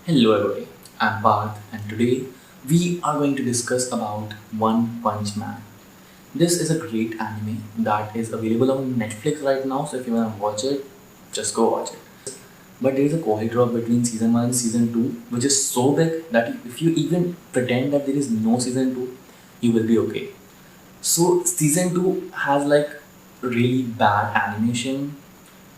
Hello everybody, I'm Parth and today we are going to discuss about One Punch Man. This is a great anime that is available on Netflix right now, so if you want to watch it, just go watch it. But there is a quality drop between season 1 and season 2 which is so big that if you even pretend that there is no season 2, you will be okay. So season 2 has like really bad animation,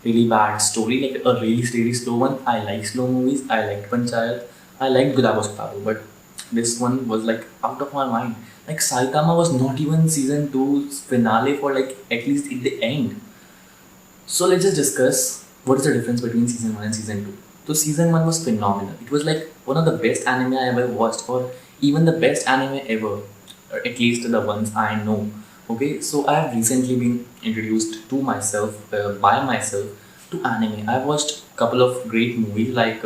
really bad story, like a really slow one. I like slow movies. I liked Panchayat. I liked Gulabos Paro, but this one was like out of my mind. Like Saitama was not even season two's finale for like at least in the end. So let's just discuss what is the difference between season one and season two. So season one was phenomenal. It was like one of the best anime I ever watched, or even the best anime ever, or at least the ones I know. Okay, so I have recently been introduced to myself by myself to anime. I watched a couple of great movies like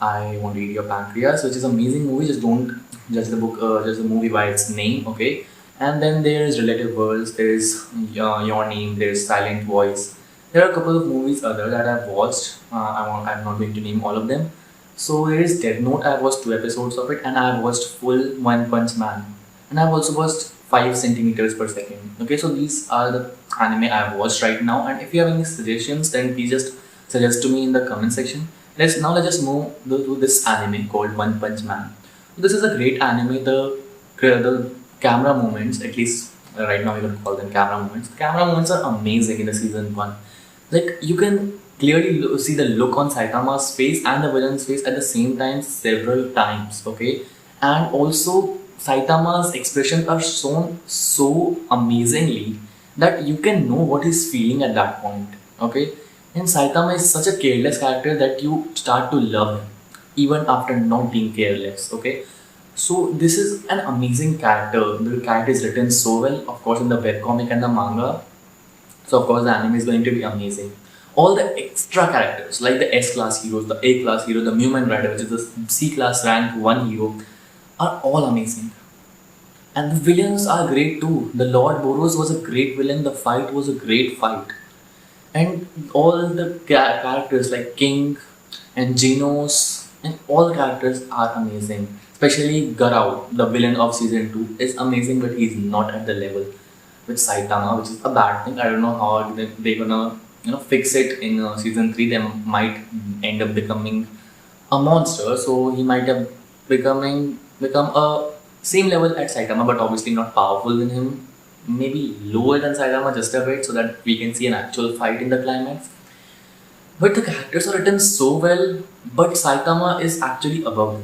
I Want to Eat Your Pancreas, which is an amazing movie. Just don't judge the movie by its name, okay? And then there is Relative Worlds, there is Your Name, there is Silent Voice. There are a couple of movies other that I've watched. I'm not going to name all of them. So there is Death Note. I watched 2 episodes of it, and I watched full One Punch Man, and I've also watched 5 centimeters per second. Okay, so these are the anime I've watched right now, and if you have any suggestions, then please just suggest to me in the comment section. Let's just move to this anime called One Punch Man. This is a great anime. The camera movements, at least right now, we can call them camera movements. Camera movements are amazing in the season one. Like you can clearly see the look on Saitama's face and the villain's face at the same time several times. Okay, and also Saitama's expressions are shown so amazingly that you can know what he's feeling at that point. Okay, and Saitama is such a careless character that you start to love him even after not being careless. Okay, so this is an amazing character. The character is written so well, of course, in the webcomic and the manga. So of course the anime is going to be amazing. All the extra characters like the S class heroes, the A class hero, the Mumen Rider, which is the C class rank 1 hero, are all amazing. And the villains are great too. The Lord Boros was a great villain, the fight was a great fight. And all the characters like King and Genos and all the characters are amazing. Especially Garou, the villain of season 2, is amazing, but he's not at the level with Saitama, which is a bad thing. I don't know how they're gonna fix it in season 3. They might end up becoming a monster, so he might have become a same level at Saitama, but obviously not powerful than him. Maybe lower than Saitama just a bit, so that we can see an actual fight in the climax. But the characters are written so well, but Saitama is actually above him.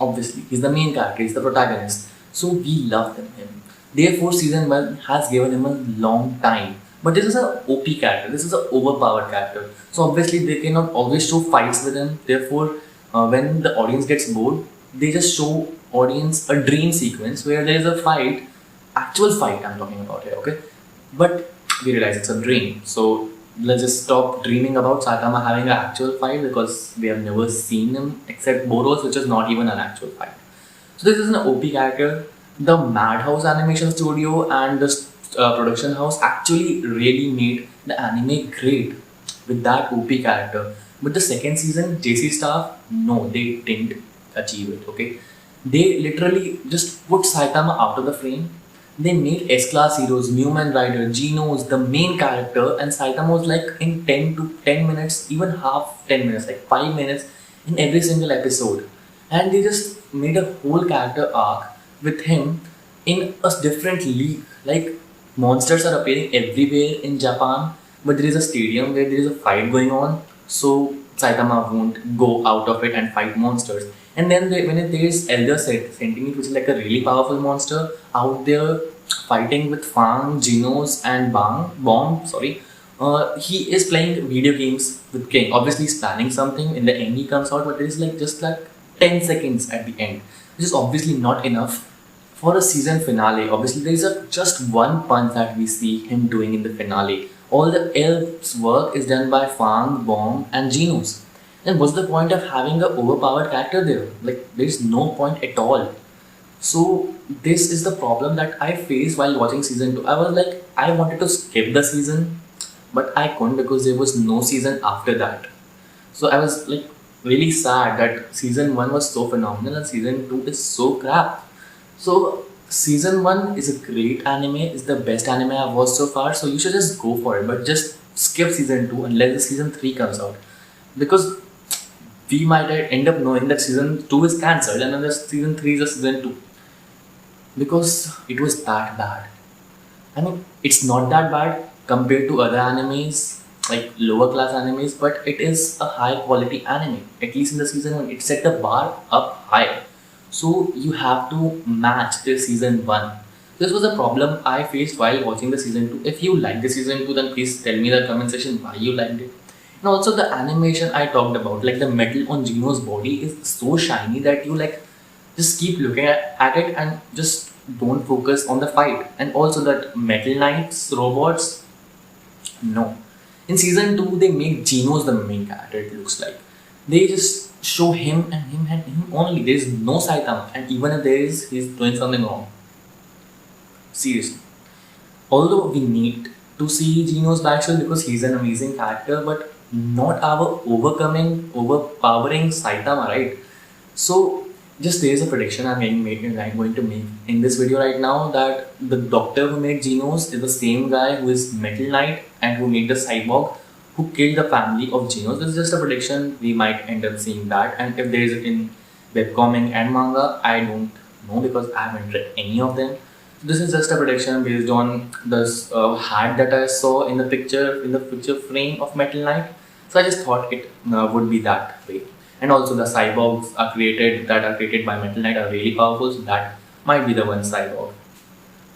Obviously, he's the main character, he's the protagonist. So we love him. Therefore, season 1 has given him a long time. But this is a OP character, this is an overpowered character. So obviously they cannot always show fights with him. Therefore, when the audience gets bored, they just show audience a dream sequence where there is a fight, actual fight I'm talking about here, okay? But we realize it's a dream. So let's just stop dreaming about Saitama having an actual fight because we have never seen him except Boros, which is not even an actual fight. So this is an OP character. The Madhouse Animation Studio and the production house actually really made the anime great with that OP character. But the second season, JC Staff, no, they didn't achieve it. Okay, they literally just put Saitama out of the frame. They made S-class heroes, Mumen Rider, Genos, the main character, and Saitama was like in 10 to 10 minutes, even half 10 minutes, like 5 minutes in every single episode. And they just made a whole character arc with him in a different league. Like monsters are appearing everywhere in Japan, but there is a stadium where there is a fight going on, so Saitama won't go out of it and fight monsters. And then there is Elder Sentiment, which is like a really powerful monster out there fighting with Fang, Genos, and Bomb. Sorry, he is playing video games with King. Obviously, he's planning something. In the end, he comes out, but there is like just like 10 seconds at the end, which is obviously not enough for a season finale. Obviously, there is just one punch that we see him doing in the finale. All the else work is done by Fang, Bomb, and Genos. Then what's the point of having an overpowered character there? Like, there is no point at all. So this is the problem that I faced while watching season 2. I was like, I wanted to skip the season, but I couldn't because there was no season after that. So I was like really sad that season 1 was so phenomenal and season 2 is so crap. So season 1 is a great anime, is the best anime I've watched so far, so you should just go for it, but just skip season 2 unless the season 3 comes out. Because we might end up knowing that season 2 is cancelled and then the season 3 is a season 2. Because it was that bad. I mean, it's not that bad compared to other animes, like lower class animes, but it is a high quality anime. At least in the season 1, it set the bar up high. So you have to match the season 1. This was a problem I faced while watching the season 2. If you like the season 2, then please tell me in the comment section why you liked it. And also the animation I talked about, like the metal on Gino's body is so shiny that you like just keep looking at it and just don't focus on the fight. And also that Metal Knights robots, no. In season 2, they make Genos the main character, it looks like. They just show him and him and him only. There is no Saitama, and even if there is, he's doing something wrong. Seriously. Although we need to see Geno's backstory because he's an amazing character, but not our overpowering Saitama, right? So just there's a prediction I'm going to make in this video right now that the doctor who made Genos is the same guy who is Metal Knight and who made the cyborg who killed the family of Genos. This is just a prediction. We might end up seeing that, and if there is it in webcomic and manga, I don't know because I haven't read any of them. This is just a prediction based on this hat that I saw in the picture frame of Metal Knight. So I just thought it would be that way. And also the cyborgs are created by Metal Knight are really powerful, so that might be the one cyborg.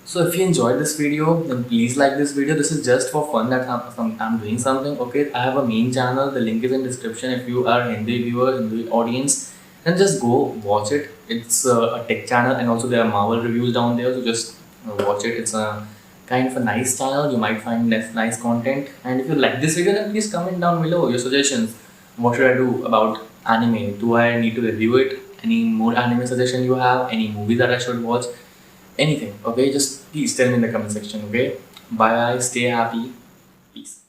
So if you enjoyed this video, then please like this video. This is just for fun that I'm doing something. Okay, I have a main channel. The link is in description. If you are Hindi viewer, Hindi audience, then just go watch it. It's a tech channel, and also there are Marvel reviews down there. So just watch it. It's a kind of a nice channel. You might find nice content. And if you like this video, then please comment down below your suggestions. What should I do about anime? Do I need to review it? Any more anime suggestion you have? Any movie that I should watch? Anything, okay? Just please tell me in the comment section, okay? Bye, stay happy, peace.